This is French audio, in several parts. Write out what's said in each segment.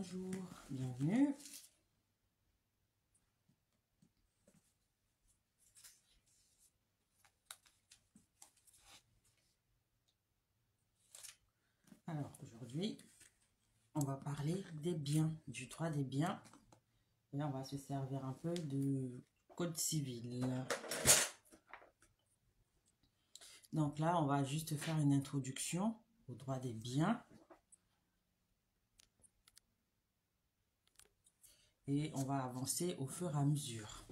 Bonjour, bienvenue. Alors aujourd'hui, on va parler des biens, du droit des biens. Et on va se servir un peu de code civil. Donc là, on va juste faire une introduction au droit des biens. Et on va avancer au fur et à mesure.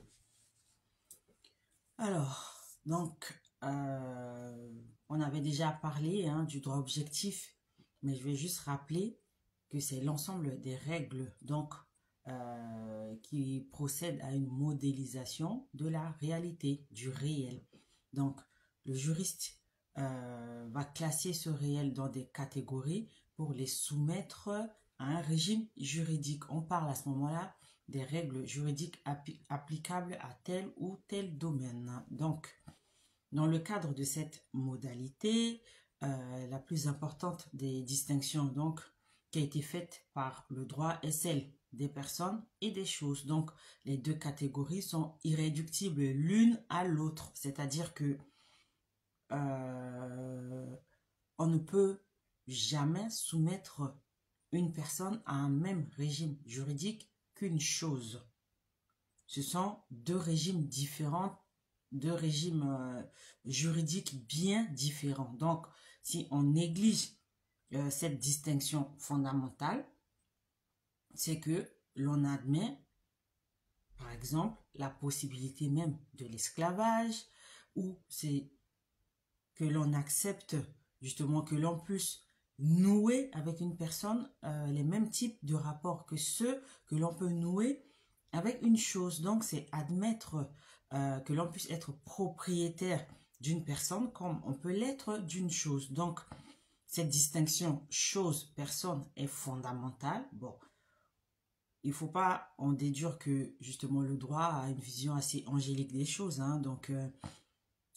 Alors, donc, on avait déjà parlé du droit objectif, mais je vais juste rappeler que c'est l'ensemble des règles donc, qui procèdent à une modélisation de la réalité, du réel. Donc, le juriste va classer ce réel dans des catégories pour les soumettre à un régime juridique. On parle à ce moment-là des règles juridiques applicables à tel ou tel domaine. Donc, dans le cadre de cette modalité, la plus importante des distinctions donc, qui a été faite par le droit est celle des personnes et des choses. Donc, les deux catégories sont irréductibles l'une à l'autre. C'est-à-dire que on ne peut jamais soumettre une personne à un même régime juridique qu'une chose. Ce sont deux régimes différents, deux régimes juridiques bien différents. Donc, si on néglige cette distinction fondamentale, c'est que l'on admet, par exemple, la possibilité même de l'esclavage, ou c'est que l'on accepte justement que l'on puisse nouer avec une personne les mêmes types de rapports que ceux que l'on peut nouer avec une chose. Donc, c'est admettre que l'on puisse être propriétaire d'une personne comme on peut l'être d'une chose. Donc, cette distinction chose-personne est fondamentale. Bon, il ne faut pas en déduire que justement le droit a une vision assez angélique des choses. Donc,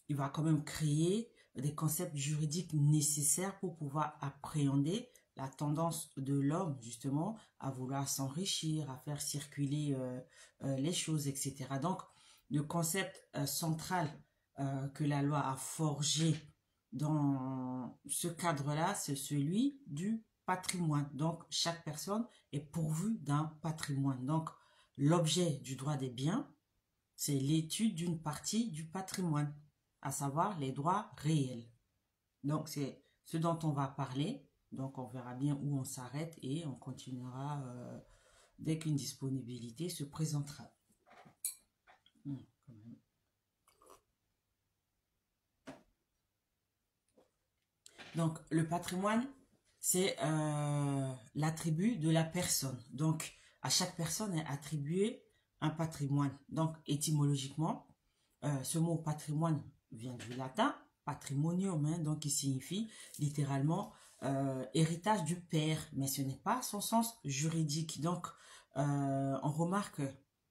il va quand même créer des concepts juridiques nécessaires pour pouvoir appréhender la tendance de l'homme justement à vouloir s'enrichir, à faire circuler les choses, etc. Donc, le concept central que la loi a forgé dans ce cadre-là, c'est celui du patrimoine. Donc, chaque personne est pourvue d'un patrimoine. Donc, l'objet du droit des biens, c'est l'étude d'une partie du patrimoine, à savoir les droits réels. Donc, c'est ce dont on va parler. Donc, on verra bien où on s'arrête et on continuera dès qu'une disponibilité se présentera. Donc, le patrimoine, c'est l'attribut de la personne. Donc, à chaque personne est attribué un patrimoine. Donc, étymologiquement, ce mot patrimoine vient du latin patrimonium, donc qui signifie littéralement héritage du père, mais ce n'est pas son sens juridique. Donc, on remarque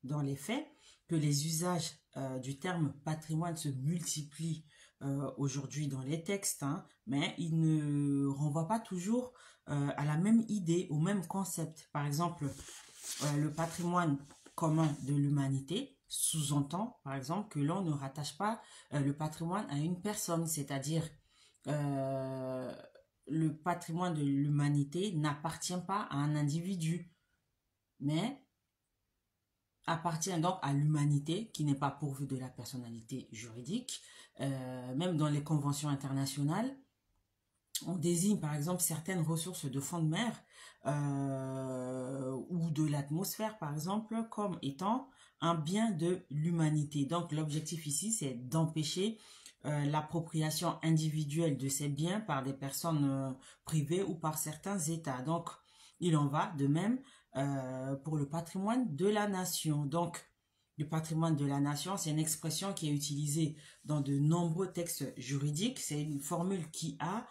dans les faits que les usages du terme patrimoine se multiplient aujourd'hui dans les textes, mais ils ne renvoient pas toujours à la même idée, au même concept. Par exemple, le patrimoine commun de l'humanité sous-entend, par exemple, que l'on ne rattache pas le patrimoine à une personne, c'est-à-dire le patrimoine de l'humanité n'appartient pas à un individu, mais appartient donc à l'humanité qui n'est pas pourvue de la personnalité juridique. Même dans les conventions internationales, on désigne par exemple certaines ressources de fond de mer ou de l'atmosphère par exemple comme étant un bien de l'humanité. Donc l'objectif ici c'est d'empêcher l'appropriation individuelle de ces biens par des personnes privées ou par certains États. Donc il en va de même pour le patrimoine de la nation. Donc le patrimoine de la nation, c'est une expression qui est utilisée dans de nombreux textes juridiques. C'est une formule qui a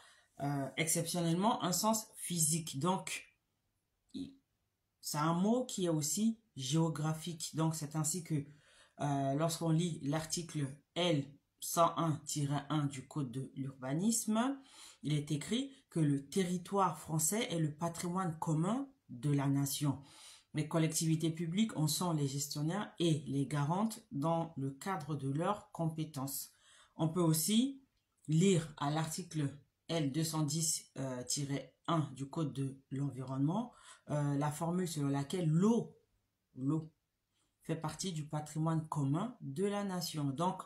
exceptionnellement un sens physique. Donc, c'est un mot qui est aussi géographique. Donc, c'est ainsi que lorsqu'on lit l'article L 101-1 du Code de l'urbanisme, il est écrit que le territoire français est le patrimoine commun de la nation. Les collectivités publiques en sont les gestionnaires et les garantes dans le cadre de leurs compétences. On peut aussi lire à l'article L210-1 du Code de l'environnement la formule selon laquelle l'eau fait partie du patrimoine commun de la nation. Donc,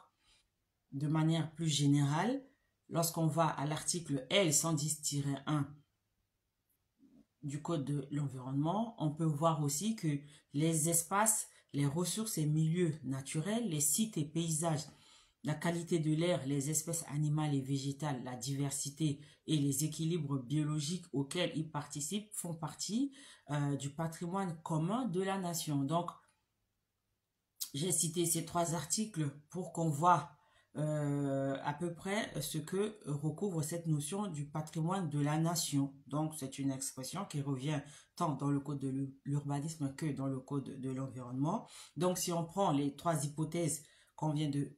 de manière plus générale, lorsqu'on va à l'article L110-1 du Code de l'environnement, on peut voir aussi que les espaces, les ressources et milieux naturels, les sites et paysages, la qualité de l'air, les espèces animales et végétales, la diversité et les équilibres biologiques auxquels ils participent font partie du patrimoine commun de la nation. Donc, j'ai cité ces 3 articles pour qu'on voit à peu près ce que recouvre cette notion du patrimoine de la nation. Donc, c'est une expression qui revient tant dans le code de l'urbanisme que dans le code de l'environnement. Donc, si on prend les 3 hypothèses qu'on vient de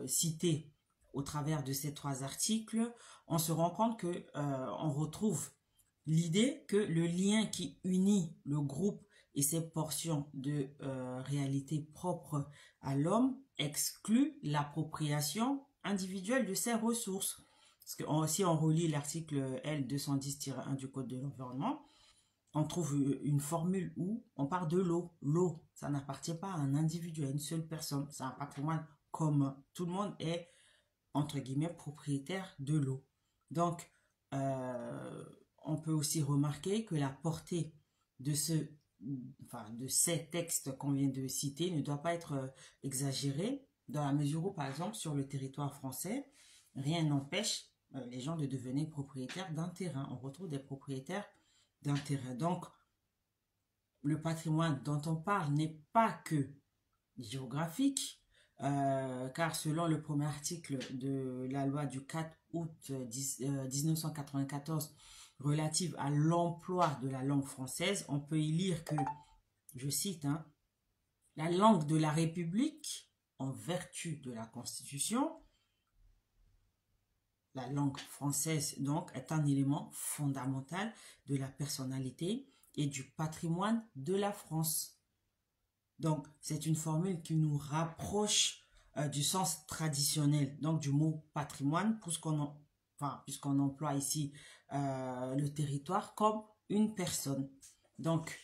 citer au travers de ces 3 articles, on se rend compte que on retrouve l'idée que le lien qui unit le groupe et ses portions de réalité propre à l'homme exclut l'appropriation individuelle de ses ressources. Parce que si on relit l'article L210-1 du Code de l'environnement, on trouve une formule où on parle de l'eau. L'eau, ça n'appartient pas à un individu, à une seule personne. C'est un patrimoine commun. Tout le monde est, entre guillemets, propriétaire de l'eau. Donc, on peut aussi remarquer que la portée de ces textes qu'on vient de citer ne doit pas être exagérée, dans la mesure où, par exemple, sur le territoire français, rien n'empêche les gens de devenir propriétaires d'un terrain. On retrouve des propriétaires d'un terrain. Donc, le patrimoine dont on parle n'est pas que géographique, car selon le premier article de la loi du 4 août 1994 relative à l'emploi de la langue française, on peut y lire que, je cite, la langue de la République, en vertu de la Constitution, la langue française, donc, est un élément fondamental de la personnalité et du patrimoine de la France. Donc, c'est une formule qui nous rapproche du sens traditionnel, donc du mot patrimoine, puisqu'on emploie ici le territoire comme une personne. Donc,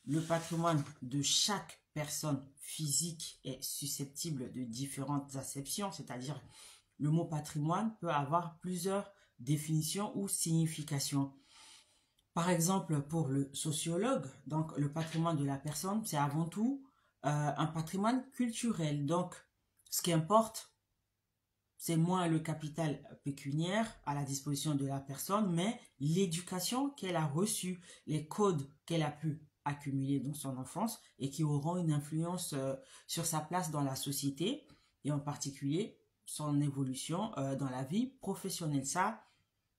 le patrimoine de chaque personne physique est susceptible de différentes acceptions, c'est-à-dire le mot patrimoine peut avoir plusieurs définitions ou significations. Par exemple, pour le sociologue, donc le patrimoine de la personne, c'est avant tout un patrimoine culturel. Donc, ce qui importe, c'est moins le capital pécuniaire à la disposition de la personne, mais l'éducation qu'elle a reçue, les codes qu'elle a pu accumuler dans son enfance et qui auront une influence sur sa place dans la société et en particulier son évolution dans la vie professionnelle. Ça,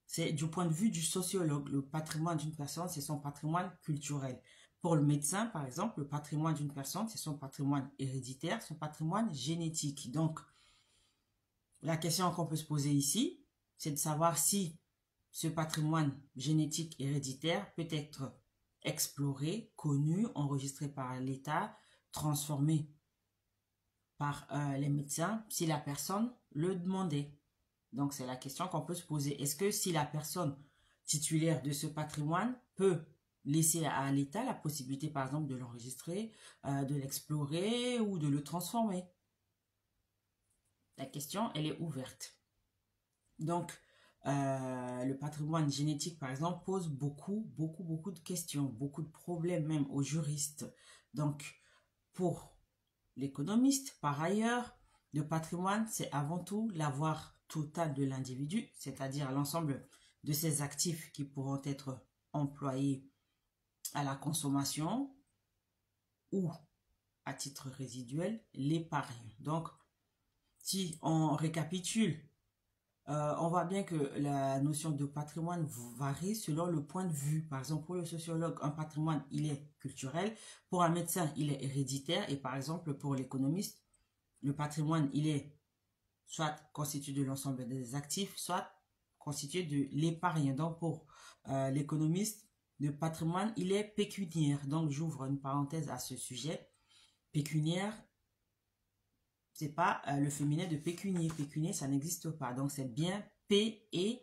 c'est du point de vue du sociologue. Le patrimoine d'une personne, c'est son patrimoine culturel. Pour le médecin, par exemple, le patrimoine d'une personne, c'est son patrimoine héréditaire, son patrimoine génétique. Donc, la question qu'on peut se poser ici, c'est de savoir si ce patrimoine génétique héréditaire peut être exploré, connu, enregistré par l'État, transformé par les médecins, si la personne le demandait. Donc, c'est la question qu'on peut se poser. Est-ce que si la personne titulaire de ce patrimoine peut laisser à l'État la possibilité, par exemple, de l'enregistrer, de l'explorer ou de le transformer? La question, elle est ouverte. Donc, le patrimoine génétique, par exemple, pose beaucoup de questions, beaucoup de problèmes même aux juristes. Donc, pour l'économiste, par ailleurs, le patrimoine, c'est avant tout l'avoir total de l'individu, c'est-à-dire l'ensemble de ses actifs qui pourront être employés à la consommation ou à titre résiduel, l'épargne. Donc, si on récapitule, on voit bien que la notion de patrimoine varie selon le point de vue. Par exemple, pour le sociologue, un patrimoine, il est culturel. Pour un médecin, il est héréditaire. Et par exemple, pour l'économiste, le patrimoine, il est soit constitué de l'ensemble des actifs, soit constitué de l'épargne. Donc, pour l'économiste, de patrimoine, il est pécuniaire. Donc, j'ouvre une parenthèse à ce sujet. Pécuniaire, c'est pas le féminin de pécunier. Pécunier, ça n'existe pas. Donc, c'est bien P-E-C-U-N-I-A-I-R-E,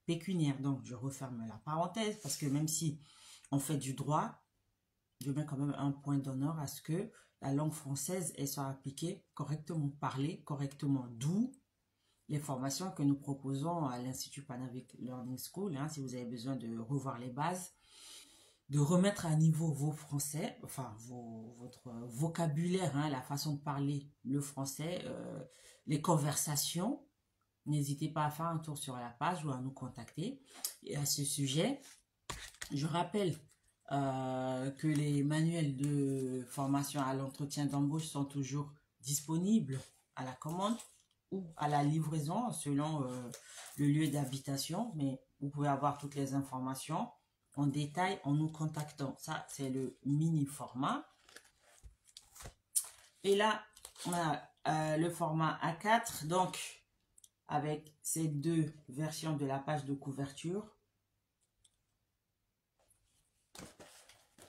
pécuniaire. Donc, je referme la parenthèse parce que même si on fait du droit, je mets quand même un point d'honneur à ce que la langue française soit appliquée correctement, parlée correctement. D'où les formations que nous proposons à l'Institut Panavic Learning School. Hein, si vous avez besoin de revoir les bases, de remettre à niveau vos français, enfin votre vocabulaire, hein, la façon de parler le français, les conversations, n'hésitez pas à faire un tour sur la page ou à nous contacter. Et à ce sujet, je rappelle que les manuels de formation à l'entretien d'embauche sont toujours disponibles à la commande ou à la livraison selon le lieu d'habitation, mais vous pouvez avoir toutes les informations en détail en nous contactant. Ça, c'est le mini format. Et là, on a le format A4, donc avec ces deux versions de la page de couverture.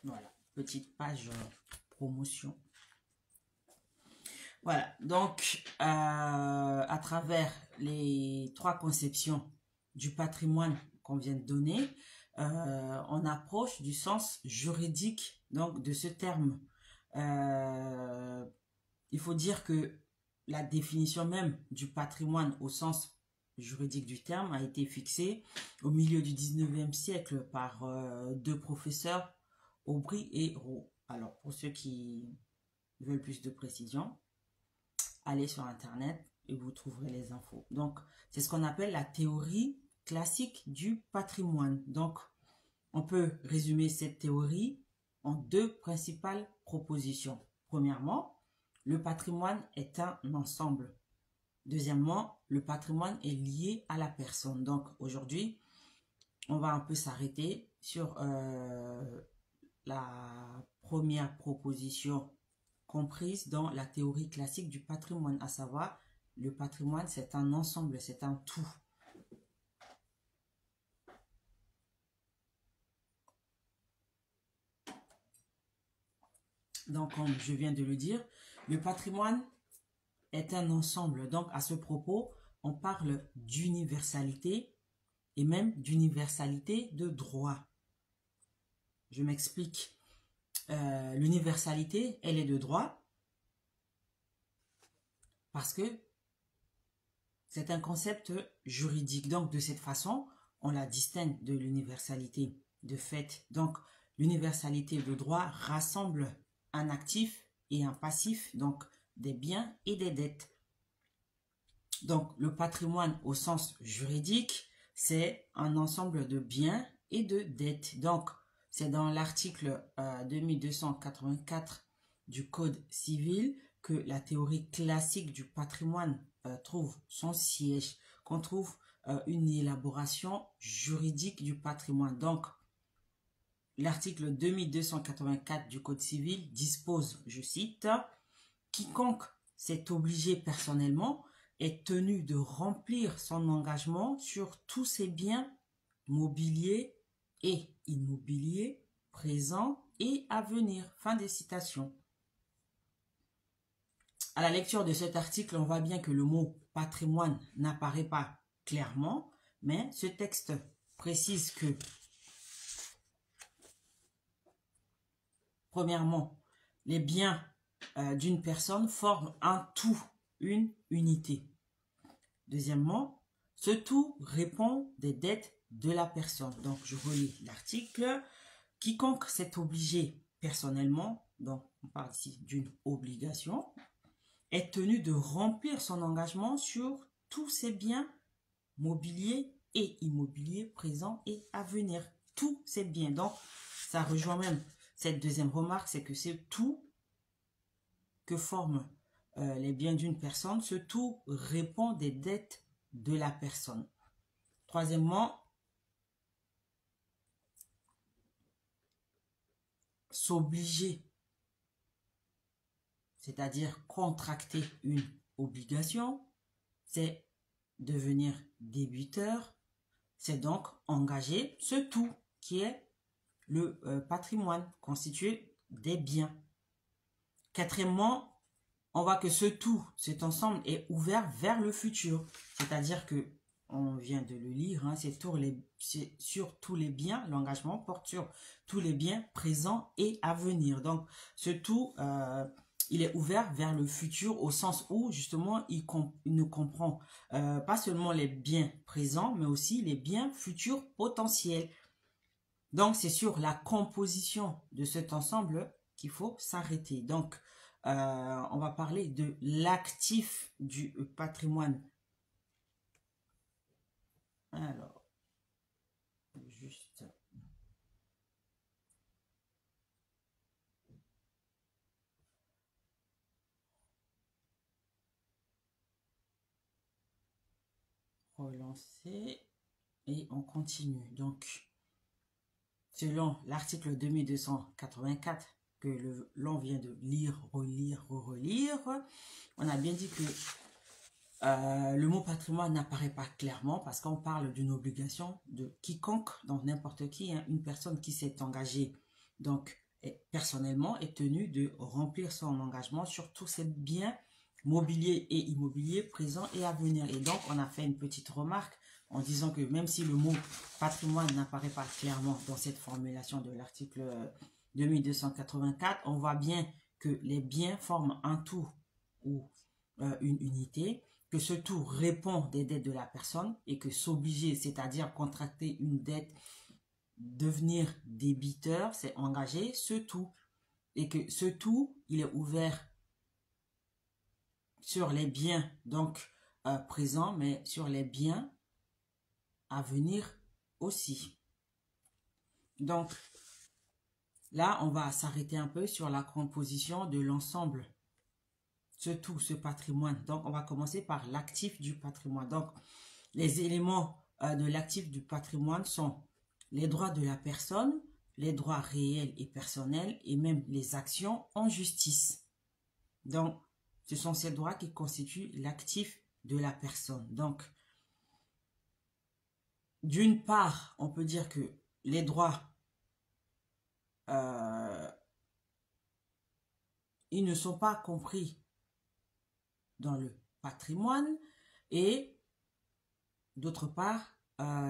Voilà, petite page promotion. Voilà, donc à travers les trois conceptions du patrimoine qu'on vient de donner, on approche du sens juridique donc de ce terme. Il faut dire que la définition même du patrimoine au sens juridique du terme a été fixée au milieu du 19e siècle par deux professeurs, Aubry et Roux. Alors, pour ceux qui veulent plus de précision, allez sur Internet et vous trouverez les infos. Donc, c'est ce qu'on appelle la théorie classique du patrimoine. Donc, on peut résumer cette théorie en deux principales propositions. Premièrement, le patrimoine est un ensemble. Deuxièmement, le patrimoine est lié à la personne. Donc, aujourd'hui, on va un peu s'arrêter sur la première proposition comprise dans la théorie classique du patrimoine, à savoir le patrimoine, c'est un ensemble, c'est un tout. Donc, comme je viens de le dire, le patrimoine est un ensemble. Donc, à ce propos, on parle d'universalité et même d'universalité de droit. Je m'explique. L'universalité, elle est de droit parce que c'est un concept juridique. Donc, de cette façon, on la distingue de l'universalité de fait. Donc, l'universalité de droit rassemble un actif et un passif, donc des biens et des dettes. Donc, le patrimoine au sens juridique, c'est un ensemble de biens et de dettes. Donc, c'est dans l'article 2284 du Code civil que la théorie classique du patrimoine trouve son siège, qu'on trouve une élaboration juridique du patrimoine. Donc, l'article 2284 du Code civil dispose, je cite, « Quiconque s'est obligé personnellement est tenu de remplir son engagement sur tous ses biens mobiliers et immobiliers présents et à venir. » Fin des citations. À la lecture de cet article, on voit bien que le mot patrimoine n'apparaît pas clairement, mais ce texte précise que, premièrement, les biens d'une personne forment un tout, une unité. Deuxièmement, ce tout répond des dettes de la personne. Donc, je relis l'article. Quiconque s'est obligé personnellement, donc on parle ici d'une obligation, est tenu de remplir son engagement sur tous ses biens mobiliers et immobiliers présents et à venir. Tous ces biens. Donc, ça rejoint même cette deuxième remarque, c'est que c'est tout que forment les biens d'une personne. Ce tout répond des dettes de la personne. Troisièmement, s'obliger, c'est-à-dire contracter une obligation, c'est devenir débiteur, c'est donc engager ce tout qui est le patrimoine constitué des biens. Quatrièmement, on voit que ce tout, cet ensemble est ouvert vers le futur. C'est-à-dire que, on vient de le lire, hein, c'est sur tous les biens, l'engagement porte sur tous les biens présents et à venir. Donc, ce tout, il est ouvert vers le futur au sens où, justement, il nous comprend pas seulement les biens présents, mais aussi les biens futurs potentiels. Donc, c'est sur la composition de cet ensemble qu'il faut s'arrêter. Donc, on va parler de l'actif du patrimoine. Alors, juste... relancer et on continue. Donc, selon l'article 2284 que l'on vient de lire, relire, relire, on a bien dit que le mot patrimoine n'apparaît pas clairement parce qu'on parle d'une obligation de quiconque, donc n'importe qui, hein, une personne qui s'est engagée, donc personnellement, est tenue de remplir son engagement sur tous ses biens mobiliers et immobiliers présents et à venir. Et donc, on a fait une petite remarque en disant que même si le mot patrimoine n'apparaît pas clairement dans cette formulation de l'article 2284, on voit bien que les biens forment un tout ou une unité, que ce tout répond des dettes de la personne et que s'obliger, c'est-à-dire contracter une dette, devenir débiteur, c'est engager ce tout. Et que ce tout, il est ouvert sur les biens, donc présents, mais sur les biens à venir aussi. Donc, là, on va s'arrêter un peu sur la composition de l'ensemble, ce tout, ce patrimoine. Donc, on va commencer par l'actif du patrimoine. Donc, les éléments de l'actif du patrimoine sont les droits de la personne, les droits réels et personnels, et même les actions en justice. Donc, ce sont ces droits qui constituent l'actif de la personne. Donc, d'une part, on peut dire que les droits, ils ne sont pas compris dans le patrimoine, et d'autre part,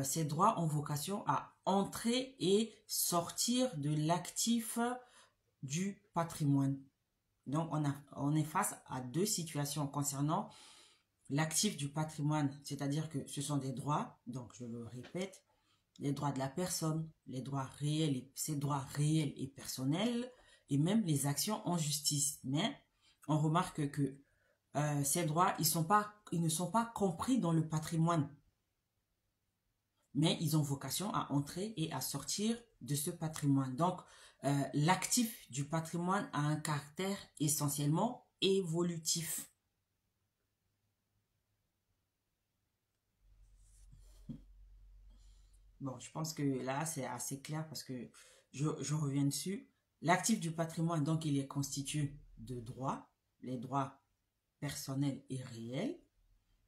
ces droits ont vocation à entrer et sortir de l'actif du patrimoine. Donc, on est face à deux situations concernant l'actif du patrimoine, c'est-à-dire que ce sont des droits, donc je le répète, les droits de la personne, les droits réels, ces droits réels et personnels, et même les actions en justice. Mais on remarque que ces droits, ils ne sont pas compris dans le patrimoine, mais ils ont vocation à entrer et à sortir de ce patrimoine. Donc, l'actif du patrimoine a un caractère essentiellement évolutif. Bon, je pense que là, c'est assez clair parce que je reviens dessus. L'actif du patrimoine, donc, il est constitué de droits, les droits personnels et réels,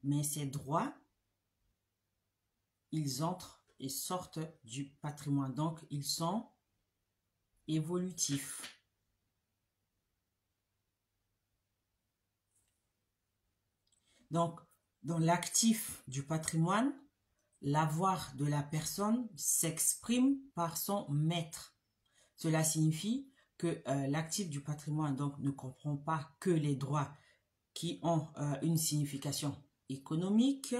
mais ces droits, ils entrent et sortent du patrimoine, donc ils sont évolutifs. Donc, dans l'actif du patrimoine, l'avoir de la personne s'exprime par son maître. Cela signifie que l'actif du patrimoine donc ne comprend pas que les droits qui ont une signification économique,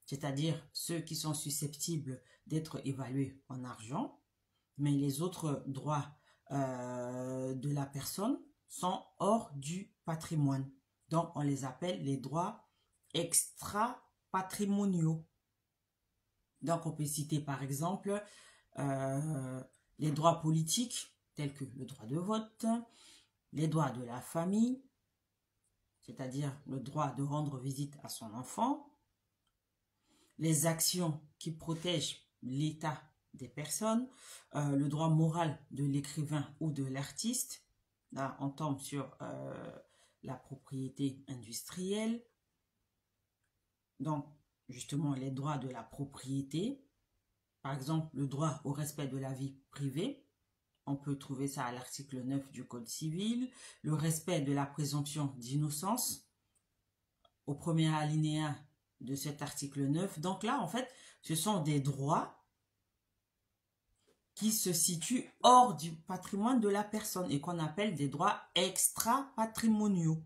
c'est-à-dire ceux qui sont susceptibles d'être évalués en argent, mais les autres droits de la personne sont hors du patrimoine. Donc, on les appelle les droits extra-patrimoniaux. Donc, on peut citer par exemple les droits politiques, tels que le droit de vote, les droits de la famille, c'est-à-dire le droit de rendre visite à son enfant, les actions qui protègent l'état des personnes, le droit moral de l'écrivain ou de l'artiste. Là, on tombe sur la propriété industrielle. Donc, justement, les droits de la propriété, par exemple, le droit au respect de la vie privée. On peut trouver ça à l'article 9 du Code civil. Le respect de la présomption d'innocence au premier alinéa de cet article 9. Donc là, en fait, ce sont des droits qui se situent hors du patrimoine de la personne et qu'on appelle des droits extra-patrimoniaux.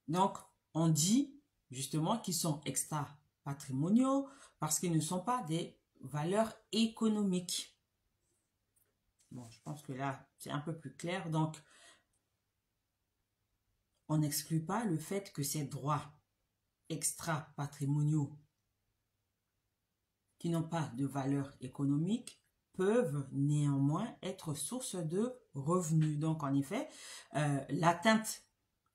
Donc, on dit justement qu'ils sont extra-patrimoniaux parce qu'ils ne sont pas des valeurs économiques. Bon, je pense que là, c'est un peu plus clair. Donc, on n'exclut pas le fait que ces droits extra-patrimoniaux qui n'ont pas de valeur économique peuvent néanmoins être source de revenus. Donc, en effet, l'atteinte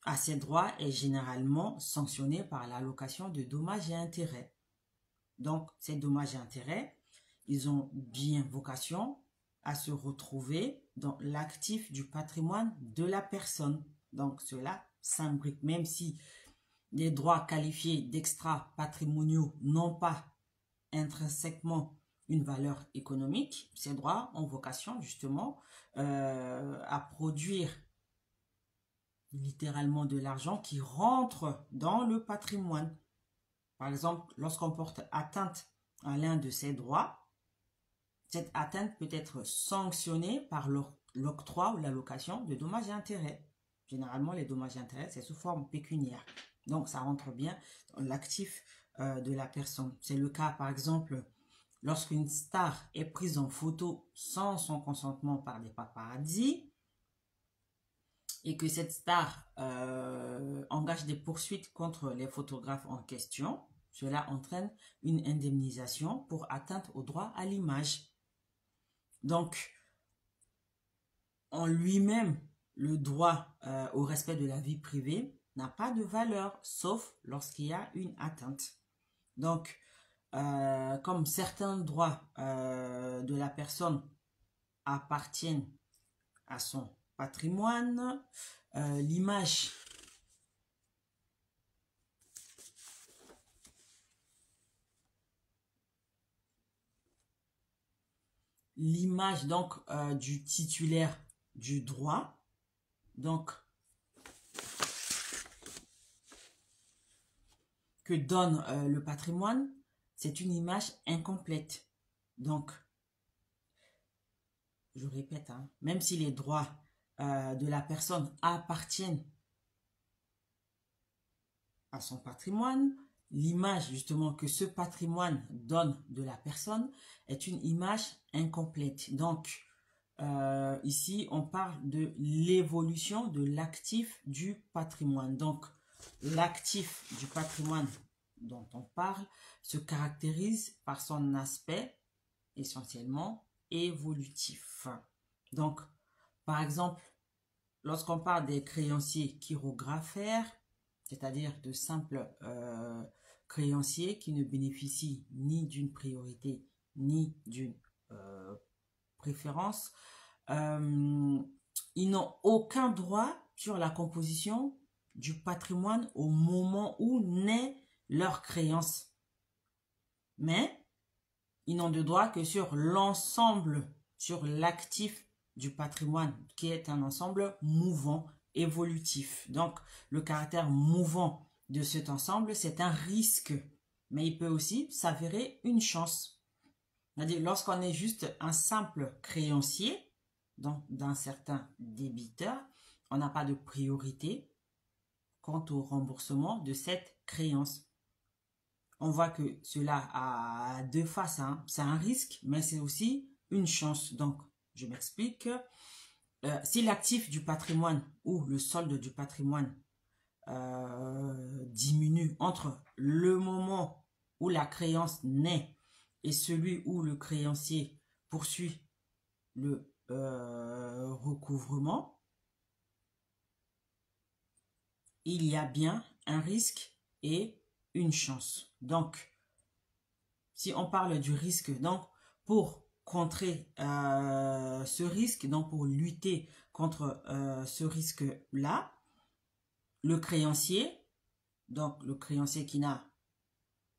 à ces droits est généralement sanctionnée par l'allocation de dommages et intérêts. Donc, ces dommages et intérêts, ils ont bien vocation à se retrouver dans l'actif du patrimoine de la personne. Donc, cela s'imbrique, même si les droits qualifiés d'extra-patrimoniaux n'ont pas intrinsèquement une valeur économique, ces droits ont vocation justement à produire littéralement de l'argent qui rentre dans le patrimoine. Par exemple, lorsqu'on porte atteinte à l'un de ces droits, cette atteinte peut être sanctionnée par l'octroi ou l'allocation de dommages et intérêts. Généralement, les dommages et intérêts, c'est sous forme pécuniaire. Donc, ça rentre bien dans l'actif de la personne. C'est le cas, par exemple, lorsqu'une star est prise en photo sans son consentement par des paparazzis et que cette star engage des poursuites contre les photographes en question, cela entraîne une indemnisation pour atteinte au droit à l'image. Donc, en lui-même, le droit au respect de la vie privée n'a pas de valeur, sauf lorsqu'il y a une atteinte. Donc, comme certains droits de la personne appartiennent à son patrimoine, l'image donc du titulaire du droit, donc que donne le patrimoine, c'est une image incomplète. Donc, je répète, hein, même si les droits de la personne appartiennent à son patrimoine, l'image justement que ce patrimoine donne de la personne est une image incomplète. Donc, ici, on parle de l'évolution de l'actif du patrimoine. Donc, l'actif du patrimoine dont on parle se caractérise par son aspect essentiellement évolutif. Donc, par exemple, lorsqu'on parle des créanciers chirographaires, c'est-à-dire de simples créanciers qui ne bénéficient ni d'une priorité ni d'une préférence, ils n'ont aucun droit sur la composition du patrimoine au moment où naît leur créance. Mais ils n'ont de droit que sur l'ensemble, sur l'actif du patrimoine, qui est un ensemble mouvant, évolutif. Donc, le caractère mouvant de cet ensemble, c'est un risque, mais il peut aussi s'avérer une chance. C'est-à-dire, lorsqu'on est juste un simple créancier, donc d'un certain débiteur, on n'a pas de priorité quant au remboursement de cette créance. On voit que cela a deux faces, hein. C'est un risque, mais c'est aussi une chance. Donc, je m'explique. Si l'actif du patrimoine ou le solde du patrimoine diminue entre le moment où la créance naît et celui où le créancier poursuit le recouvrement, il y a bien un risque et une chance. Donc, si on parle du risque, donc pour contrer ce risque, donc pour lutter contre ce risque-là, le créancier, donc le créancier qui n'a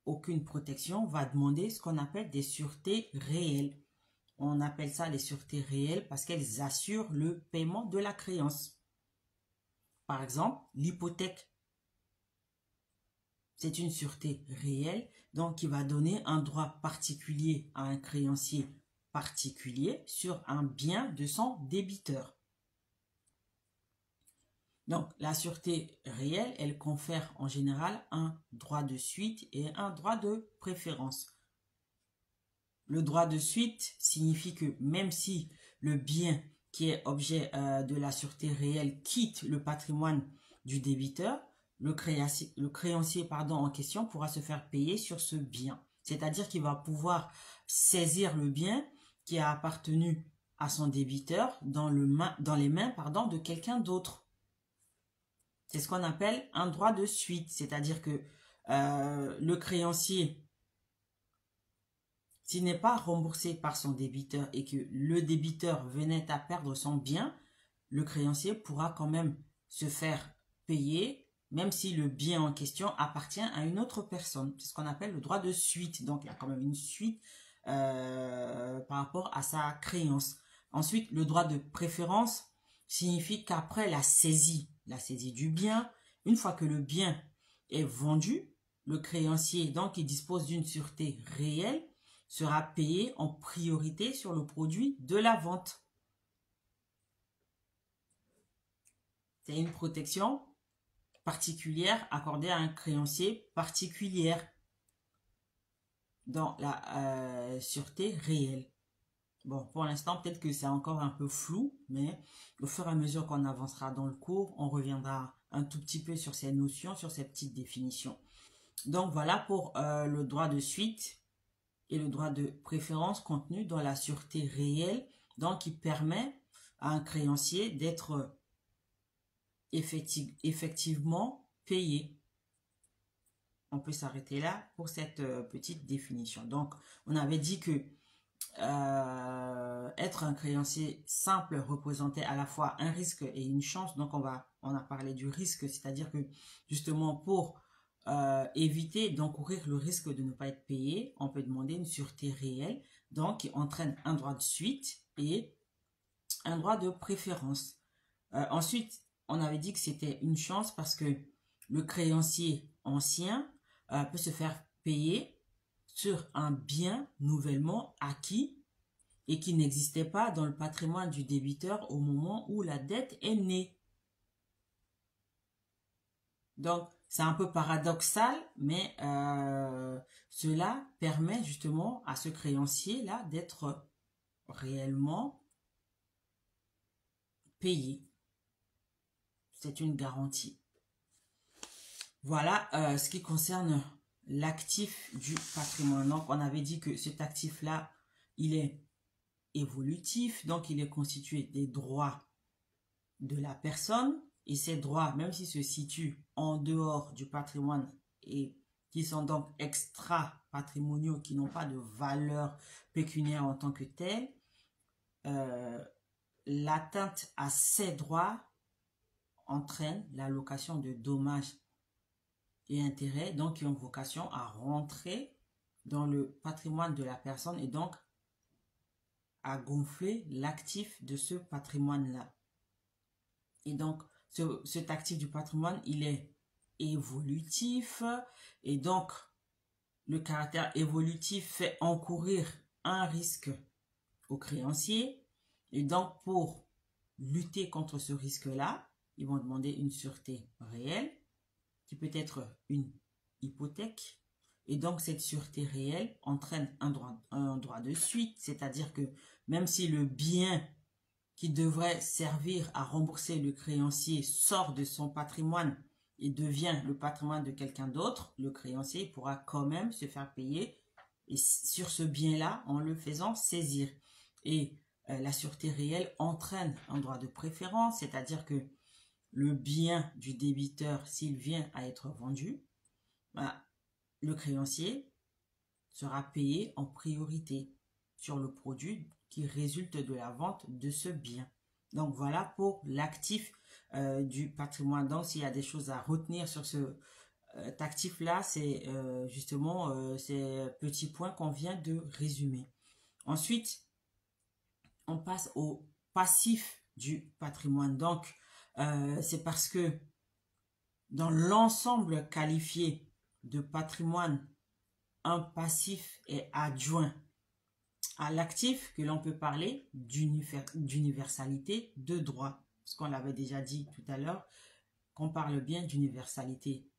aucune protection va demander ce qu'on appelle des sûretés réelles. On appelle ça les sûretés réelles parce qu'elles assurent le paiement de la créance. Par exemple, l'hypothèque, c'est une sûreté réelle, donc qui va donner un droit particulier à un créancier particulier sur un bien de son débiteur. Donc, la sûreté réelle, elle confère en général un droit de suite et un droit de préférence. Le droit de suite signifie que même si le bien qui est objet de la sûreté réelle quitte le patrimoine du débiteur, le créancier en question pourra se faire payer sur ce bien. C'est-à-dire qu'il va pouvoir saisir le bien qui a appartenu à son débiteur dans les mains de quelqu'un d'autre. C'est ce qu'on appelle un droit de suite. C'est-à-dire que le créancier, s'il n'est pas remboursé par son débiteur et que le débiteur venait à perdre son bien, le créancier pourra quand même se faire payer, même si le bien en question appartient à une autre personne. C'est ce qu'on appelle le droit de suite. Donc, il y a quand même une suite par rapport à sa créance. Ensuite, le droit de préférence signifie qu'après la saisie du bien, une fois que le bien est vendu, le créancier, donc, il dispose d'une sûreté réelle, sera payé en priorité sur le produit de la vente. C'est une protection particulière accordée à un créancier particulier dans la sûreté réelle. Bon, pour l'instant, peut-être que c'est encore un peu flou, mais au fur et à mesure qu'on avancera dans le cours, on reviendra un tout petit peu sur ces notions, sur ces petites définitions. Donc, voilà pour le droit de suite et le droit de préférence contenu dans la sûreté réelle, donc qui permet à un créancier d'être effectivement payé. On peut s'arrêter là pour cette petite définition. Donc, on avait dit que être un créancier simple représentait à la fois un risque et une chance. Donc, on a parlé du risque, c'est-à-dire que justement pour éviter d'encourir le risque de ne pas être payé, on peut demander une sûreté réelle, donc qui entraîne un droit de suite et un droit de préférence. Ensuite, on avait dit que c'était une chance parce que le créancier ancien peut se faire payer sur un bien nouvellement acquis et qui n'existait pas dans le patrimoine du débiteur au moment où la dette est née. Donc, c'est un peu paradoxal, mais cela permet justement à ce créancier-là d'être réellement payé. C'est une garantie. Voilà ce qui concerne l'actif du patrimoine. Donc, on avait dit que cet actif-là, il est évolutif, donc il est constitué des droits de la personne. Et ces droits, même s'ils se situent en dehors du patrimoine et qui sont donc extra-patrimoniaux, qui n'ont pas de valeur pécuniaire en tant que telle, l'atteinte à ces droits entraîne l'allocation de dommages et intérêts, donc qui ont vocation à rentrer dans le patrimoine de la personne et donc à gonfler l'actif de ce patrimoine-là. Et donc, cet actif du patrimoine, il est évolutif et donc le caractère évolutif fait encourir un risque au créancier et donc pour lutter contre ce risque-là, ils vont demander une sûreté réelle qui peut être une hypothèque et donc cette sûreté réelle entraîne un droit de suite, c'est-à-dire que même si le bien qui devrait servir à rembourser le créancier sort de son patrimoine et devient le patrimoine de quelqu'un d'autre, le créancier pourra quand même se faire payer et sur ce bien-là en le faisant saisir. Et la sûreté réelle entraîne un droit de préférence, c'est-à-dire que le bien du débiteur, s'il vient à être vendu, le créancier sera payé en priorité sur le produit qui résulte de la vente de ce bien. Donc voilà pour l'actif du patrimoine. Donc s'il y a des choses à retenir sur actif-là, c'est justement ces petits points qu'on vient de résumer. Ensuite, on passe au passif du patrimoine. Donc, c'est parce que dans l'ensemble qualifié de patrimoine, un passif est adjoint à l'actif que l'on peut parler d'universalité de droit. Ce qu'on l'avait déjà dit tout à l'heure, qu'on parle bien d'universalité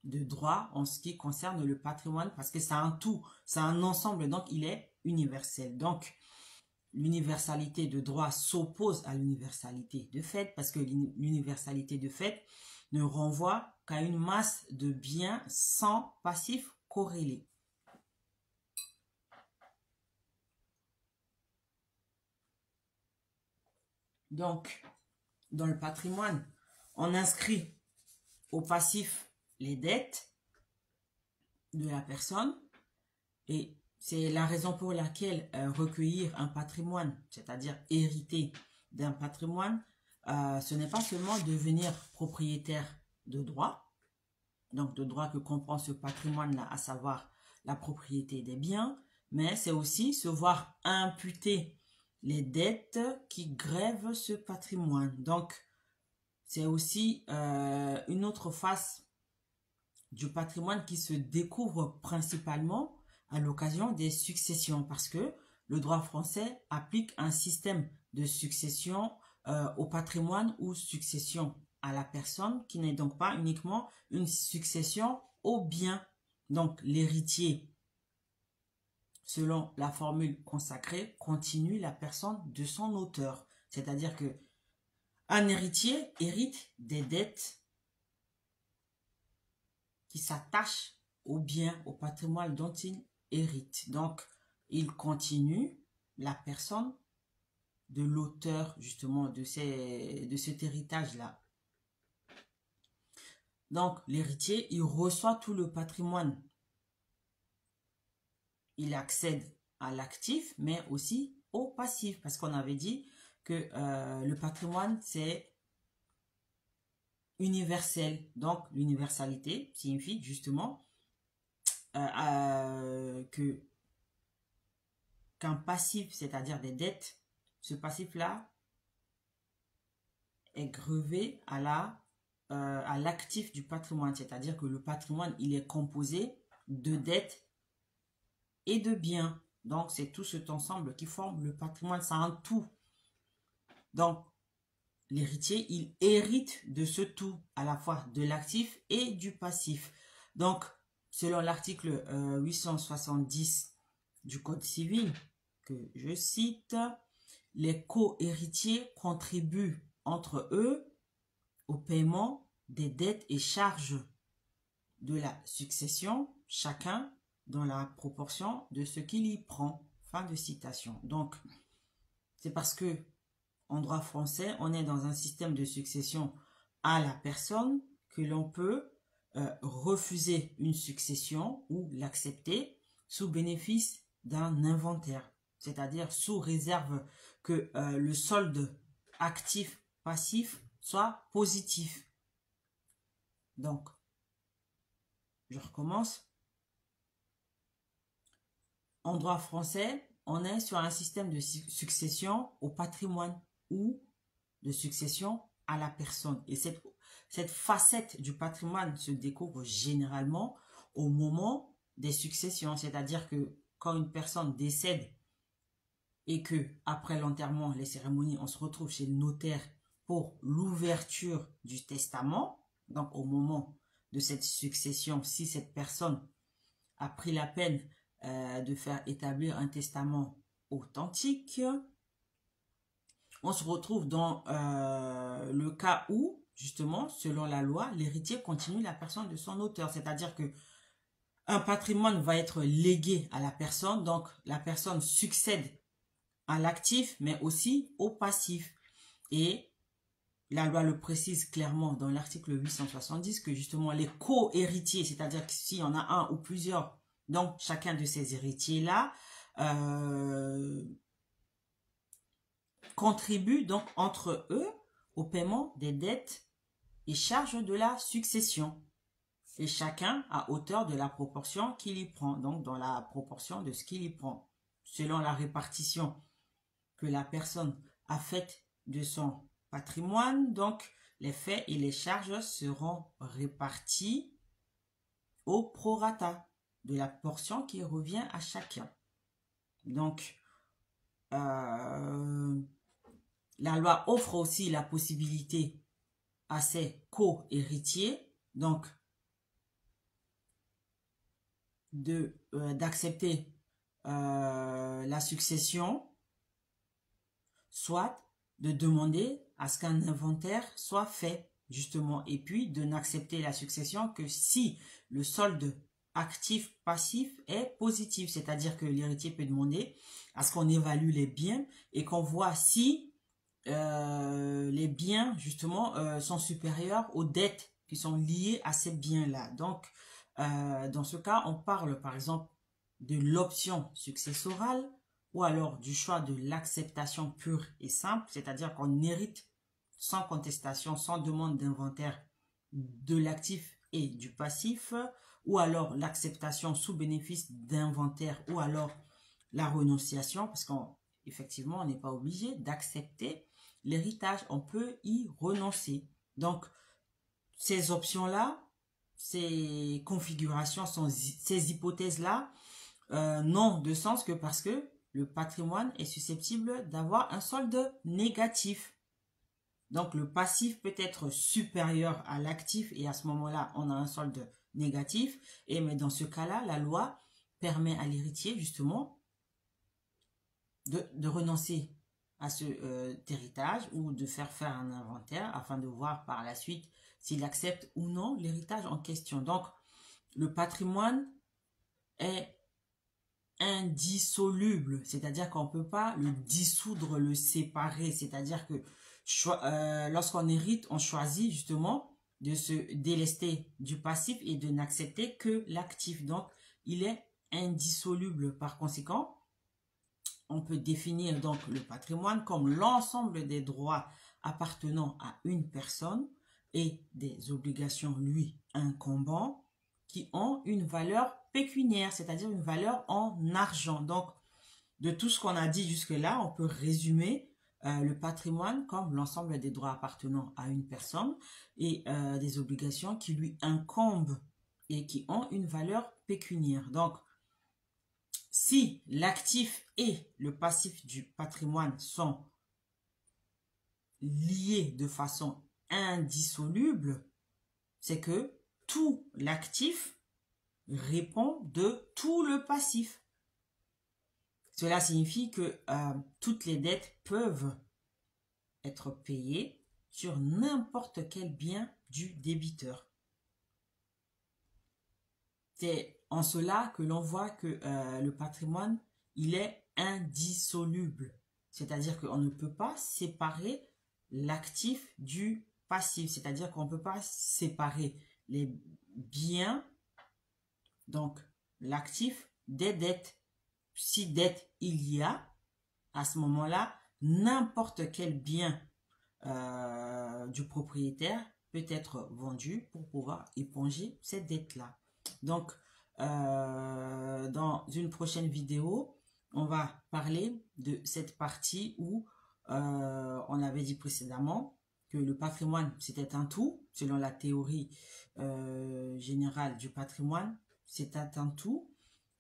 de droit en ce qui concerne le patrimoine parce que c'est un tout, c'est un ensemble, donc il est universel. Donc, l'universalité de droit s'oppose à l'universalité de fait parce que l'universalité de fait ne renvoie qu'à une masse de biens sans passif corrélé. Donc, dans le patrimoine, on inscrit au passif les dettes de la personne et c'est la raison pour laquelle recueillir un patrimoine, c'est-à-dire hériter d'un patrimoine, ce n'est pas seulement devenir propriétaire de droit, donc de droit que comprend ce patrimoine-là, à savoir la propriété des biens, mais c'est aussi se voir imputer les dettes qui grèvent ce patrimoine. Donc, c'est aussi une autre face du patrimoine qui se découvre principalement à l'occasion des successions parce que le droit français applique un système de succession au patrimoine ou succession à la personne qui n'est donc pas uniquement une succession au bien. Donc, l'héritier, selon la formule consacrée, continue la personne de son auteur. C'est-à-dire que un héritier hérite des dettes qui s'attachent au bien, au patrimoine dont il hérite. Donc, il continue la personne de l'auteur, justement, de cet héritage-là. Donc, l'héritier, il reçoit tout le patrimoine. Il accède à l'actif, mais aussi au passif, parce qu'on avait dit que le patrimoine, c'est universel. Donc, l'universalité signifie justement qu'un passif, c'est-à-dire des dettes, ce passif-là est grevé à l'actif du patrimoine, c'est-à-dire que le patrimoine, il est composé de dettes et de biens. Donc, c'est tout cet ensemble qui forme le patrimoine, c'est un tout. Donc, l'héritier, il hérite de ce tout, à la fois de l'actif et du passif. Donc, selon l'article 870 du Code civil, que je cite, les co-héritiers contribuent entre eux au paiement des dettes et charges de la succession, chacun dans la proportion de ce qu'il y prend. Fin de citation. Donc, c'est parce que en droit français, on est dans un système de succession à la personne que l'on peut refuser une succession ou l'accepter sous bénéfice d'un inventaire, c'est-à-dire sous réserve que le solde actif-passif soit positif. Donc, je recommence. En droit français, on est sur un système de succession au patrimoine ou de succession à la personne. Et cette facette du patrimoine se découvre généralement au moment des successions. C'est-à-dire que quand une personne décède et que après l'enterrement, les cérémonies, on se retrouve chez le notaire pour l'ouverture du testament, donc au moment de cette succession, si cette personne a pris la peine de faire établir un testament authentique, on se retrouve dans le cas où, justement, selon la loi, l'héritier continue la personne de son auteur. C'est-à-dire que un patrimoine va être légué à la personne, donc la personne succède à l'actif, mais aussi au passif. Et la loi le précise clairement dans l'article 870 que justement les co-héritiers, c'est-à-dire que s'il y en a un ou plusieurs, donc chacun de ces héritiers-là, contribuent donc entre eux au paiement des dettes et charges de la succession. Et chacun à hauteur de la proportion qu'il y prend, donc dans la proportion de ce qu'il y prend, selon la répartition que la personne a faite de son patrimoine. Donc, les faits et les charges seront répartis au prorata de la portion qui revient à chacun. Donc, la loi offre aussi la possibilité à ses co-héritiers, donc, d'accepter la succession, soit de demander à ce qu'un inventaire soit fait, justement, et puis de n'accepter la succession que si le solde actif-passif est positif, c'est-à-dire que l'héritier peut demander à ce qu'on évalue les biens et qu'on voit si les biens, justement, sont supérieurs aux dettes qui sont liées à ces biens-là. Donc, dans ce cas, on parle, par exemple, de l'option successorale ou alors du choix de l'acceptation pure et simple, c'est-à-dire qu'on hérite sans contestation, sans demande d'inventaire de l'actif et du passif, ou alors l'acceptation sous bénéfice d'inventaire, ou alors la renonciation, parce qu'effectivement, on n'est pas obligé d'accepter l'héritage, on peut y renoncer. Donc, ces options-là, ces configurations, ces hypothèses-là, n'ont de sens que parce que le patrimoine est susceptible d'avoir un solde négatif. Donc, le passif peut être supérieur à l'actif et à ce moment-là, on a un solde négatif. Mais dans ce cas-là, la loi permet à l'héritier, justement, de renoncer à ce héritage ou de faire un inventaire afin de voir par la suite s'il accepte ou non l'héritage en question. Donc, le patrimoine est indissoluble, c'est-à-dire qu'on ne peut pas le dissoudre, le séparer, c'est-à-dire que lorsqu'on hérite, on choisit justement de se délester du passif et de n'accepter que l'actif. Donc, il est indissoluble. Par conséquent, on peut définir donc le patrimoine comme l'ensemble des droits appartenant à une personne et des obligations lui incombant qui ont une valeur pécuniaire, c'est-à-dire une valeur en argent. Donc, de tout ce qu'on a dit jusque-là, on peut résumer le patrimoine comme l'ensemble des droits appartenant à une personne et des obligations qui lui incombent et qui ont une valeur pécuniaire. Donc, si l'actif et le passif du patrimoine sont liés de façon indissoluble, c'est que tout l'actif répond de tout le passif. Cela signifie que toutes les dettes peuvent être payées sur n'importe quel bien du débiteur. C'est en cela que l'on voit que le patrimoine, il est indissoluble. C'est-à-dire qu'on ne peut pas séparer l'actif du passif. C'est-à-dire qu'on ne peut pas séparer les biens, donc l'actif, des dettes. Si dette il y a, à ce moment-là, n'importe quel bien du propriétaire peut être vendu pour pouvoir éponger cette dette-là. Donc, dans une prochaine vidéo, on va parler de cette partie où on avait dit précédemment que le patrimoine, c'était un tout, selon la théorie générale du patrimoine, c'est un tout,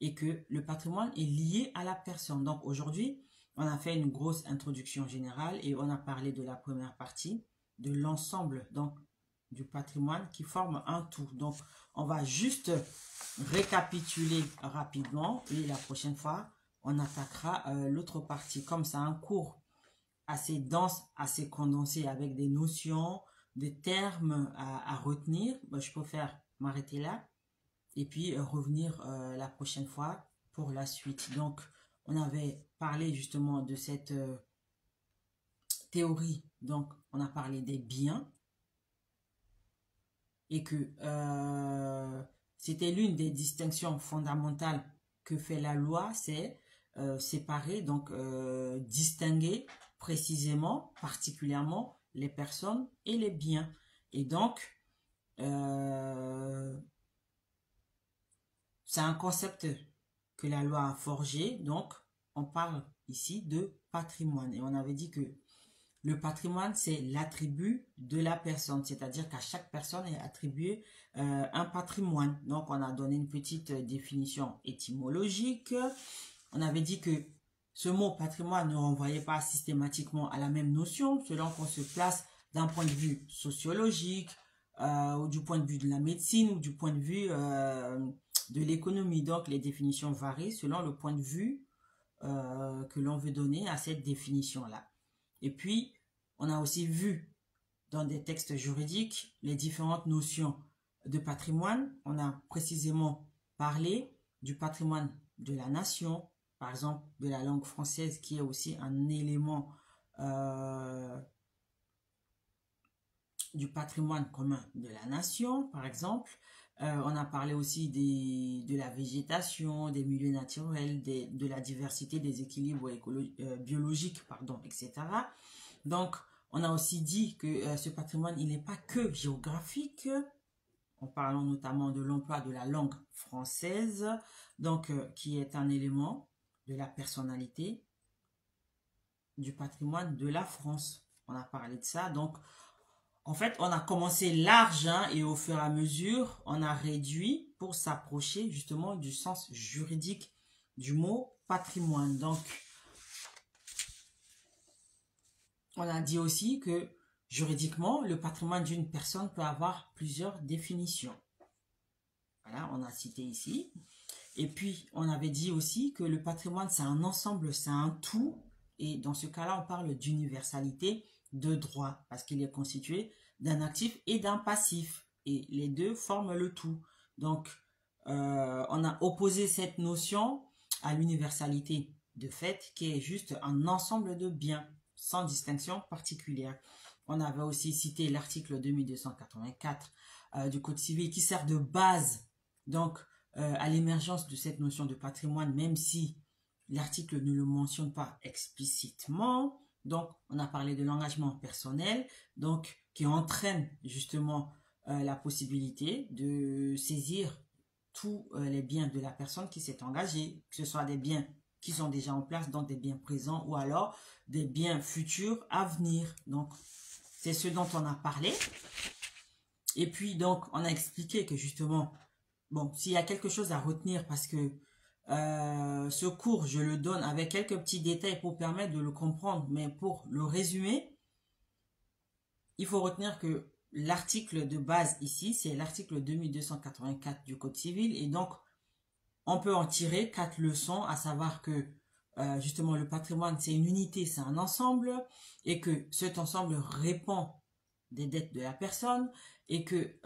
et que le patrimoine est lié à la personne. Donc aujourd'hui, on a fait une grosse introduction générale et on a parlé de la première partie, de l'ensemble donc du patrimoine qui forme un tout. Donc on va juste récapituler rapidement et la prochaine fois, on attaquera l'autre partie. Comme ça, un cours assez dense, assez condensé avec des notions, des termes à retenir, je préfère m'arrêter là et puis revenir la prochaine fois pour la suite. Donc, on avait parlé justement de cette théorie. Donc, on a parlé des biens et que c'était l'une des distinctions fondamentales que fait la loi, c'est séparer, donc distinguer précisément, particulièrement les personnes et les biens. Et donc, c'est un concept que la loi a forgé. Donc, on parle ici de patrimoine. Et on avait dit que le patrimoine, c'est l'attribut de la personne. C'est-à-dire qu'à chaque personne est attribué un patrimoine. Donc, on a donné une petite définition étymologique. On avait dit que ce mot patrimoine ne renvoyait pas systématiquement à la même notion, selon qu'on se place d'un point de vue sociologique, ou du point de vue de la médecine, ou du point de vue de l'économie. Donc, les définitions varient selon le point de vue que l'on veut donner à cette définition-là. Et puis, on a aussi vu dans des textes juridiques les différentes notions de patrimoine. On a précisément parlé du patrimoine de la nation, par exemple de la langue française qui est aussi un élément du patrimoine commun de la nation, par exemple. On a parlé aussi de la végétation, des milieux naturels, de la diversité, des équilibres biologiques, etc. Donc, on a aussi dit que ce patrimoine, il n'est pas que géographique, en parlant notamment de l'emploi de la langue française, donc qui est un élément de la personnalité du patrimoine de la France. On a parlé de ça, donc en fait, on a commencé large et au fur et à mesure, on a réduit pour s'approcher justement du sens juridique du mot patrimoine. Donc, on a dit aussi que juridiquement, le patrimoine d'une personne peut avoir plusieurs définitions. Voilà, on a cité ici. Et puis, on avait dit aussi que le patrimoine, c'est un ensemble, c'est un tout. Et dans ce cas-là, on parle d'universalité de droit parce qu'il est constitué d'un actif et d'un passif. Et les deux forment le tout. Donc, on a opposé cette notion à l'universalité de fait qui est juste un ensemble de biens sans distinction particulière. On avait aussi cité l'article 2284 du Code civil qui sert de base donc à l'émergence de cette notion de patrimoine, même si l'article ne le mentionne pas explicitement. Donc, on a parlé de l'engagement personnel, donc qui entraîne justement la possibilité de saisir tous les biens de la personne qui s'est engagée, que ce soit des biens qui sont déjà en place, donc des biens présents, ou alors des biens futurs à venir. Donc, c'est ce dont on a parlé. Et puis, donc, on a expliqué que justement, bon, s'il y a quelque chose à retenir, parce que ce cours, je le donne avec quelques petits détails pour permettre de le comprendre, mais pour le résumer, il faut retenir que l'article de base ici, c'est l'article 2284 du Code civil, et donc, on peut en tirer 4 leçons, à savoir que justement le patrimoine c'est une unité, c'est un ensemble et que cet ensemble répond des dettes de la personne et que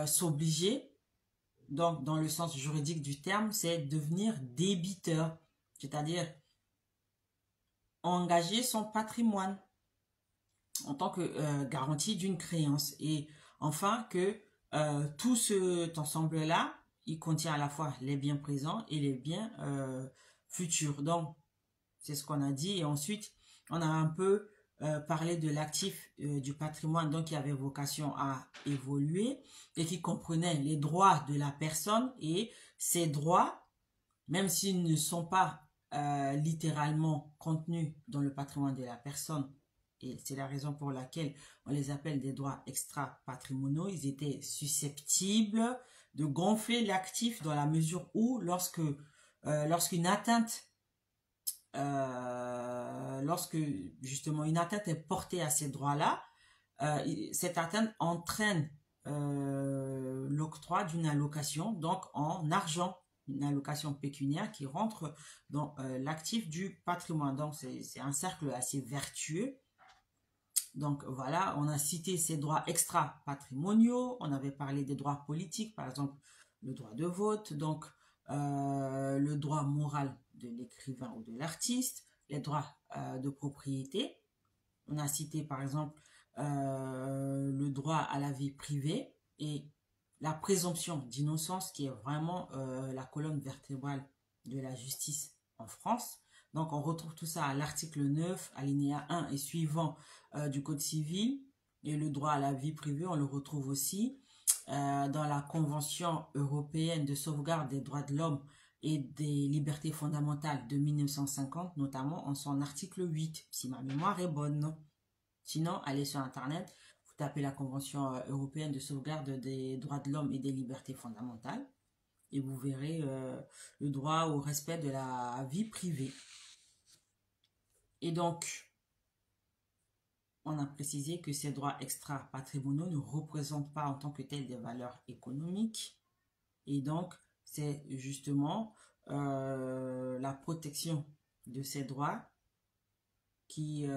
s'obliger, donc dans le sens juridique du terme, c'est devenir débiteur, c'est-à-dire engager son patrimoine en tant que garantie d'une créance. Et enfin que tout cet ensemble-là, il contient à la fois les biens présents et les biens futurs. Donc, c'est ce qu'on a dit. Et ensuite, on a un peu parlé de l'actif du patrimoine, donc qui avait vocation à évoluer et qui comprenait les droits de la personne. Et ces droits, même s'ils ne sont pas littéralement contenus dans le patrimoine de la personne, et c'est la raison pour laquelle on les appelle des droits extra-patrimoniaux, ils étaient susceptibles de gonfler l'actif dans la mesure où lorsqu'une atteinte lorsque justement une atteinte est portée à ces droits-là, cette atteinte entraîne l'octroi d'une allocation, donc en argent, une allocation pécuniaire qui rentre dans l'actif du patrimoine. Donc c'est un cercle assez vertueux. Donc voilà, on a cité ces droits extra-patrimoniaux, on avait parlé des droits politiques, par exemple le droit de vote, donc le droit moral de l'écrivain ou de l'artiste, les droits de propriété. On a cité par exemple le droit à la vie privée et la présomption d'innocence qui est vraiment la colonne vertébrale de la justice en France. Donc, on retrouve tout ça à l'article 9, alinéa 1 et suivant du Code civil. Et le droit à la vie privée, on le retrouve aussi dans la Convention européenne de sauvegarde des droits de l'homme et des libertés fondamentales de 1950, notamment en son article 8, si ma mémoire est bonne. Sinon, allez sur Internet, vous tapez la Convention européenne de sauvegarde des droits de l'homme et des libertés fondamentales et vous verrez le droit au respect de la vie privée. Et donc, on a précisé que ces droits extra-patrimoniaux ne représentent pas en tant que tels des valeurs économiques. Et donc, c'est justement la protection de ces droits qui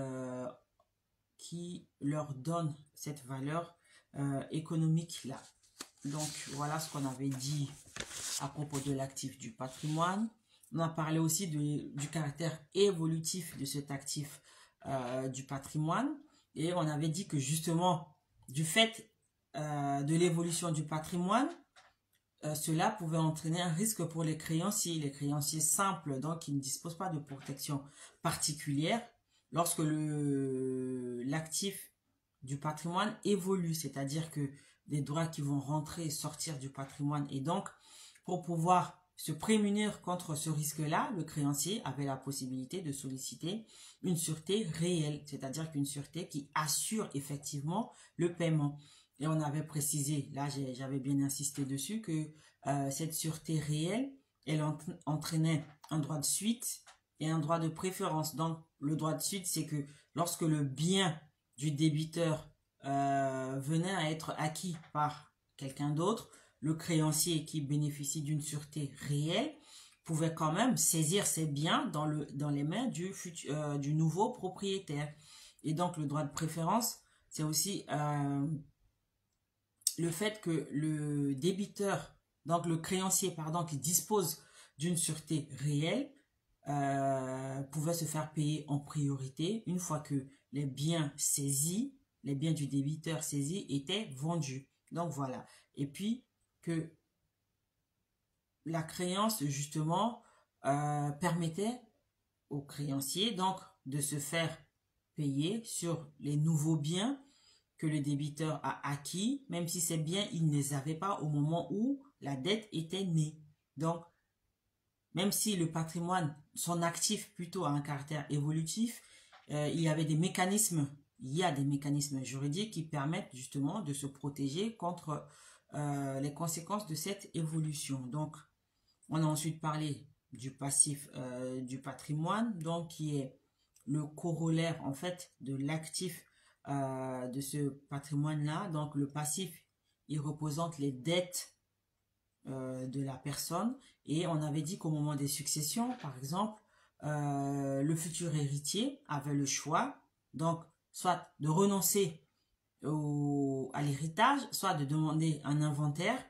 leur donne cette valeur économique-là. Donc, voilà ce qu'on avait dit à propos de l'actif du patrimoine. On a parlé aussi du caractère évolutif de cet actif du patrimoine. Et on avait dit que justement, du fait de l'évolution du patrimoine, cela pouvait entraîner un risque pour les créanciers simples, donc qui ne disposent pas de protection particulière, lorsque l'actif du patrimoine évolue, c'est-à-dire que des droits qui vont rentrer et sortir du patrimoine. Et donc, pour pouvoir se prémunir contre ce risque-là, le créancier avait la possibilité de solliciter une sûreté réelle, c'est-à-dire qu'une sûreté qui assure effectivement le paiement. Et on avait précisé, là j'avais bien insisté dessus, que cette sûreté réelle, elle entraînait un droit de suite et un droit de préférence. Donc le droit de suite, c'est que lorsque le bien du débiteur venait à être acquis par quelqu'un d'autre, le créancier qui bénéficie d'une sûreté réelle pouvait quand même saisir ses biens dans les mains du nouveau propriétaire. Et donc le droit de préférence, c'est aussi le fait que le débiteur, donc le créancier, pardon, qui dispose d'une sûreté réelle, pouvait se faire payer en priorité une fois que les biens saisis, les biens du débiteur saisis étaient vendus. Donc voilà. Et puis que la créance justement permettait au créancier donc de se faire payer sur les nouveaux biens que le débiteur a acquis, même si ces biens, il ne les avait pas au moment où la dette était née. Donc, même si le patrimoine, son actif plutôt a un caractère évolutif, il y a des mécanismes juridiques qui permettent justement de se protéger contre les conséquences de cette évolution. Donc, on a ensuite parlé du passif du patrimoine, donc qui est le corollaire en fait de l'actif de ce patrimoine-là. Donc le passif, il représente les dettes de la personne. Et on avait dit qu'au moment des successions, par exemple, le futur héritier avait le choix, donc soit de renoncer à l'héritage, soit de demander un inventaire,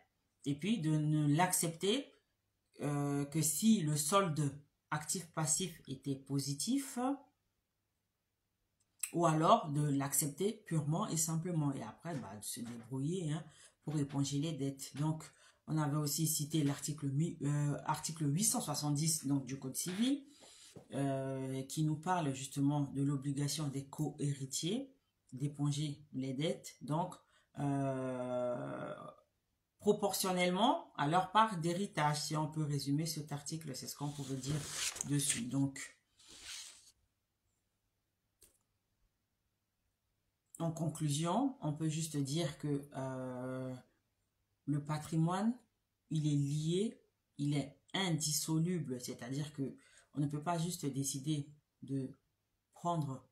et puis de ne l'accepter que si le solde actif-passif était positif, ou alors de l'accepter purement et simplement, et après de se débrouiller pour éponger les dettes. Donc, on avait aussi cité l'article 870 donc, du Code civil, qui nous parle justement de l'obligation des co-héritiers d'éponger les dettes, donc proportionnellement à leur part d'héritage. Si on peut résumer cet article, c'est ce qu'on pouvait dire dessus. Donc, en conclusion, on peut juste dire que le patrimoine, il est lié, il est indissoluble, c'est-à-dire que on ne peut pas juste décider de prendre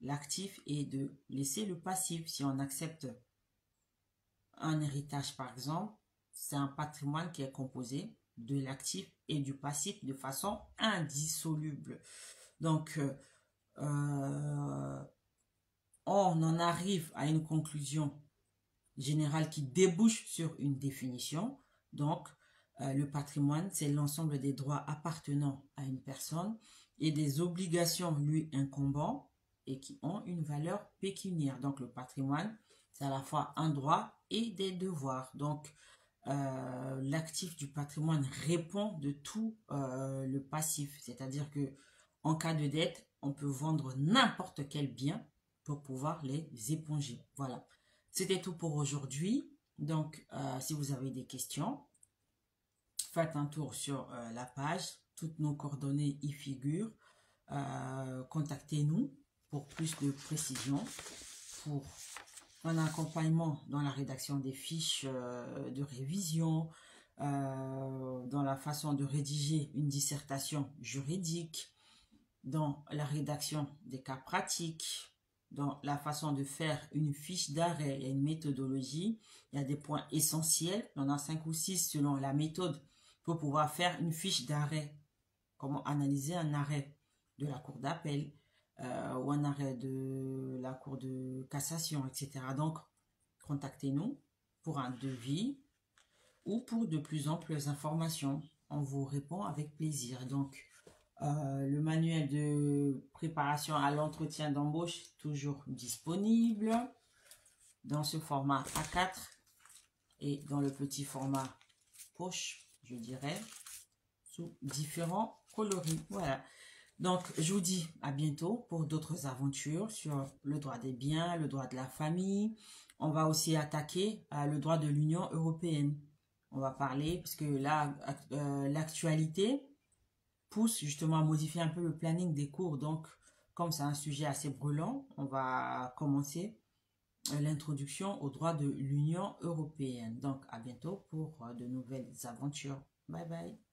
l'actif et de laisser le passif. Si on accepte un héritage, par exemple, c'est un patrimoine qui est composé de l'actif et du passif de façon indissoluble. Donc, on en arrive à une conclusion générale qui débouche sur une définition. Donc, le patrimoine, c'est l'ensemble des droits appartenant à une personne et des obligations lui incombant et qui ont une valeur pécuniaire. Donc, le patrimoine, c'est à la fois un droit et des devoirs. Donc, l'actif du patrimoine répond de tout le passif. C'est-à-dire que en cas de dette, on peut vendre n'importe quel bien pour pouvoir les éponger. Voilà. C'était tout pour aujourd'hui. Donc, si vous avez des questions, faites un tour sur la page. Toutes nos coordonnées y figurent. Contactez-nous pour plus de précision, pour un accompagnement dans la rédaction des fiches de révision, dans la façon de rédiger une dissertation juridique, dans la rédaction des cas pratiques, dans la façon de faire une fiche d'arrêt. Il y a une méthodologie, il y a des points essentiels, il y en a 5 ou 6 selon la méthode pour pouvoir faire une fiche d'arrêt. Comment analyser un arrêt de la cour d'appel ou un arrêt de la cour de cassation, etc. Donc, contactez-nous pour un devis ou pour de plus amples informations. On vous répond avec plaisir. Donc, le manuel de préparation à l'entretien d'embauche est toujours disponible dans ce format A4 et dans le petit format poche, je dirais, sous différents coloris. Voilà. Donc, je vous dis à bientôt pour d'autres aventures sur le droit des biens, le droit de la famille. On va aussi attaquer le droit de l'Union européenne. On va parler, parce que là, l'actualité pousse justement à modifier un peu le planning des cours. Donc, comme c'est un sujet assez brûlant, on va commencer l'introduction au droit de l'Union européenne. Donc, à bientôt pour de nouvelles aventures. Bye bye.